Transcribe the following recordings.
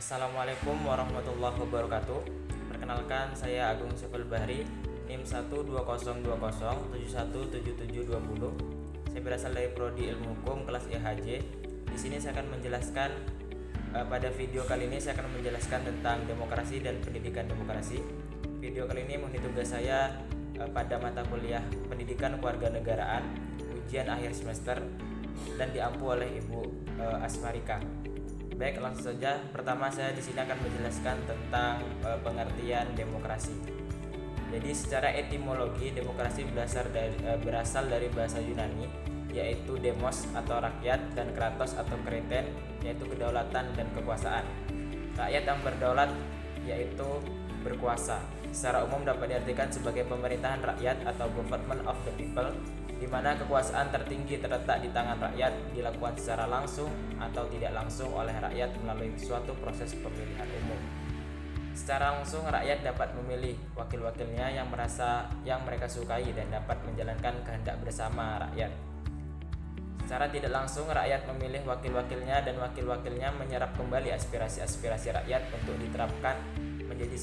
Assalamualaikum warahmatullahi wabarakatuh. Perkenalkan, saya Agung Syaful Bahri, NIM 12007177720. Saya berasal dari Prodi Ilmu Hukum kelas IHJ. Di sini saya akan menjelaskan pada video kali ini saya akan menjelaskan tentang demokrasi dan pendidikan demokrasi. Video kali ini mengenai tugas saya pada mata kuliah Pendidikan Kewarganegaraan, ujian akhir semester, dan diampu oleh Ibu Asmarika. Baik, langsung saja. Pertama, saya di sini akan menjelaskan tentang pengertian demokrasi. Jadi, secara etimologi, demokrasi berasal dari bahasa Yunani, yaitu demos atau rakyat, dan kratos atau kreten, yaitu kedaulatan dan kekuasaan. Rakyat yang berdaulat yaitu berkuasa. Secara umum dapat diartikan sebagai pemerintahan rakyat atau government of the people, di mana kekuasaan tertinggi terletak di tangan rakyat, dilakukan secara langsung atau tidak langsung oleh rakyat melalui suatu proses pemilihan umum. Secara langsung, rakyat dapat memilih wakil-wakilnya yang mereka sukai dan dapat menjalankan kehendak bersama rakyat. Secara tidak langsung, rakyat memilih wakil-wakilnya dan wakil-wakilnya menyerap kembali aspirasi-aspirasi rakyat untuk diterapkan menjadi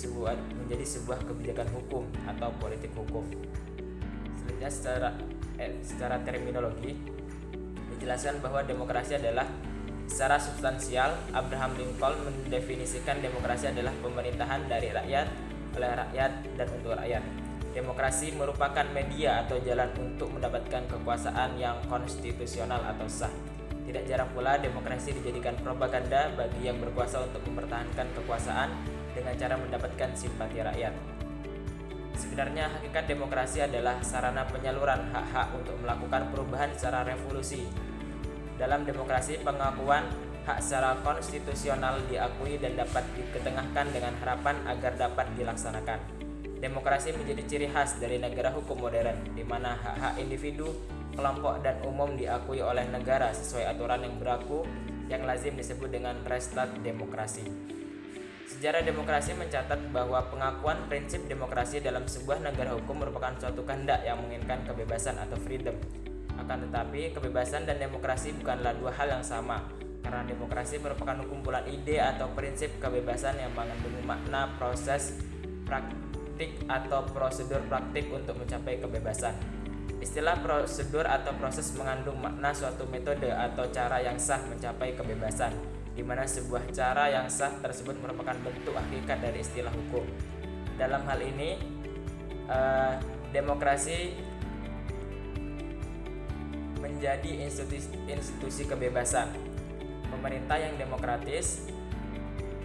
sebuah kebijakan hukum atau politik hukum. Selanjutnya, secara terminologi dijelaskan bahwa demokrasi adalah secara substansial, Abraham Lincoln mendefinisikan demokrasi adalah pemerintahan dari rakyat, oleh rakyat, dan untuk rakyat. Demokrasi merupakan media atau jalan untuk mendapatkan kekuasaan yang konstitusional atau sah. Tidak jarang pula demokrasi dijadikan propaganda bagi yang berkuasa untuk mempertahankan kekuasaan dengan cara mendapatkan simpati rakyat. Sebenarnya hakikat demokrasi adalah sarana penyaluran hak-hak untuk melakukan perubahan secara revolusi. Dalam demokrasi, pengakuan hak secara konstitusional diakui dan dapat diketengahkan dengan harapan agar dapat dilaksanakan. Demokrasi menjadi ciri khas dari negara hukum modern, di mana hak-hak individu, kelompok, dan umum diakui oleh negara sesuai aturan yang berlaku, yang lazim disebut dengan restat demokrasi. Sejarah demokrasi mencatat bahwa pengakuan prinsip demokrasi dalam sebuah negara hukum merupakan suatu kehendak yang menginginkan kebebasan atau freedom. Akan tetapi, kebebasan dan demokrasi bukanlah dua hal yang sama, karena demokrasi merupakan kumpulan ide atau prinsip kebebasan yang mengandung makna proses praktik atau prosedur praktik untuk mencapai kebebasan. Istilah prosedur atau proses mengandung makna suatu metode atau cara yang sah mencapai kebebasan, di mana sebuah cara yang sah tersebut merupakan bentuk hakikat dari istilah hukum. Dalam hal ini, demokrasi menjadi institusi kebebasan. Pemerintah yang demokratis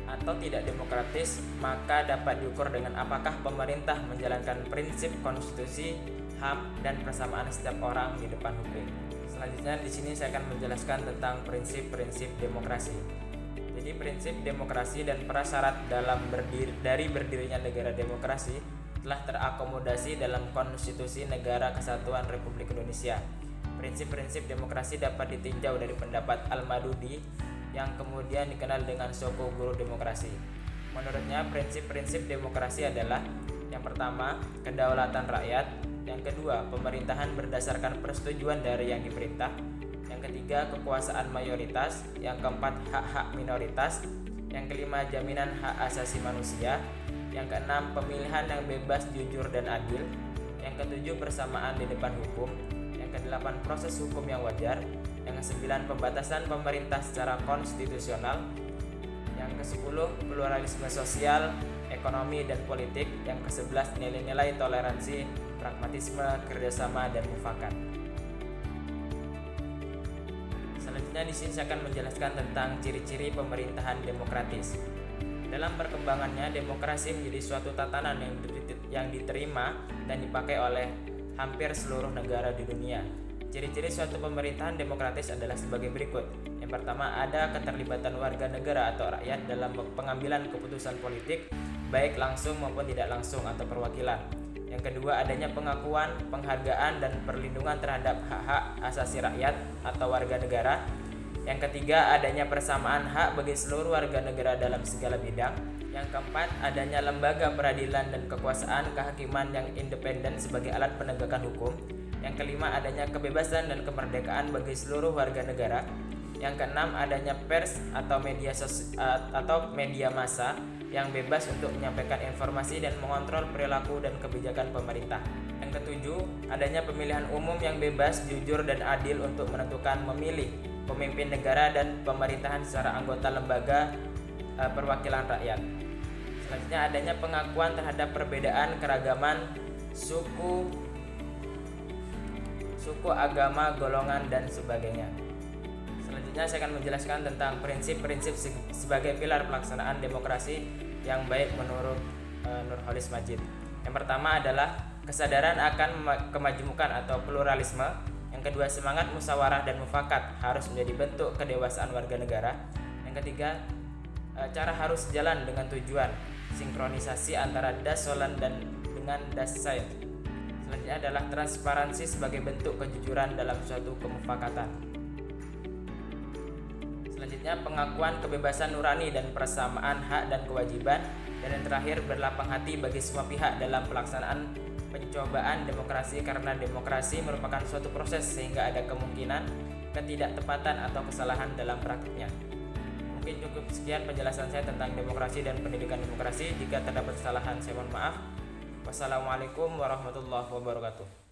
atau tidak demokratis maka dapat diukur dengan apakah pemerintah menjalankan prinsip konstitusi, HAM, dan persamaan setiap orang di depan hukum. Selanjutnya di sini saya akan menjelaskan tentang prinsip-prinsip demokrasi. Jadi prinsip demokrasi dan prasyarat dari berdirinya negara demokrasi telah terakomodasi dalam Konstitusi Negara Kesatuan Republik Indonesia. Prinsip-prinsip demokrasi dapat ditinjau dari pendapat Al-Madudi yang kemudian dikenal dengan Soko Guru Demokrasi. Menurutnya, prinsip-prinsip demokrasi adalah: yang pertama, kedaulatan rakyat; yang kedua, pemerintahan berdasarkan persetujuan dari yang diperintah; yang ketiga, kekuasaan mayoritas; yang keempat, hak-hak minoritas; yang kelima, jaminan hak asasi manusia; yang keenam, pemilihan yang bebas, jujur, dan adil; yang ketujuh, persamaan di depan hukum; yang kedelapan, proses hukum yang wajar; yang kesembilan, pembatasan pemerintah secara konstitusional; yang kesepuluh, pluralisme sosial, ekonomi, dan politik; yang ke-11, nilai-nilai toleransi, pragmatisme, kerjasama, dan mufakat. Selanjutnya di sini saya akan menjelaskan tentang ciri-ciri pemerintahan demokratis. Dalam perkembangannya, demokrasi menjadi suatu tatanan yang diterima dan dipakai oleh hampir seluruh negara di dunia. Ciri-ciri suatu pemerintahan demokratis adalah sebagai berikut. Yang pertama, ada keterlibatan warga negara atau rakyat dalam pengambilan keputusan politik, baik langsung maupun tidak langsung atau perwakilan. Yang kedua, adanya pengakuan, penghargaan, dan perlindungan terhadap hak-hak asasi rakyat atau warga negara. Yang ketiga, adanya persamaan hak bagi seluruh warga negara dalam segala bidang. Yang keempat, adanya lembaga peradilan dan kekuasaan kehakiman yang independen sebagai alat penegakan hukum. Yang kelima, adanya kebebasan dan kemerdekaan bagi seluruh warga negara. Yang keenam, adanya pers atau media massa yang bebas untuk menyampaikan informasi dan mengontrol perilaku dan kebijakan pemerintah. Yang ketujuh, adanya pemilihan umum yang bebas, jujur, dan adil untuk menentukan memilih pemimpin negara dan pemerintahan secara anggota lembaga perwakilan rakyat. Selanjutnya, adanya pengakuan terhadap perbedaan keragaman suku, agama, golongan, dan sebagainya. Selanjutnya saya akan menjelaskan tentang prinsip-prinsip sebagai pilar pelaksanaan demokrasi yang baik menurut Nurholis Majid. Yang pertama adalah kesadaran akan kemajemukan atau pluralisme. Yang kedua, semangat musyawarah dan mufakat harus menjadi bentuk kedewasaan warga negara. Yang ketiga, cara harus sejalan dengan tujuan sinkronisasi antara das solan dan dengan das sain. Selanjutnya adalah transparansi sebagai bentuk kejujuran dalam suatu kemufakatan. Selanjutnya, pengakuan kebebasan nurani dan persamaan hak dan kewajiban. Dan yang terakhir, berlapang hati bagi semua pihak dalam pelaksanaan pencobaan demokrasi, karena demokrasi merupakan suatu proses sehingga ada kemungkinan ketidaktepatan atau kesalahan dalam praktiknya. Mungkin cukup sekian penjelasan saya tentang demokrasi dan pendidikan demokrasi. Jika terdapat kesalahan, saya mohon maaf. Wassalamualaikum warahmatullahi wabarakatuh.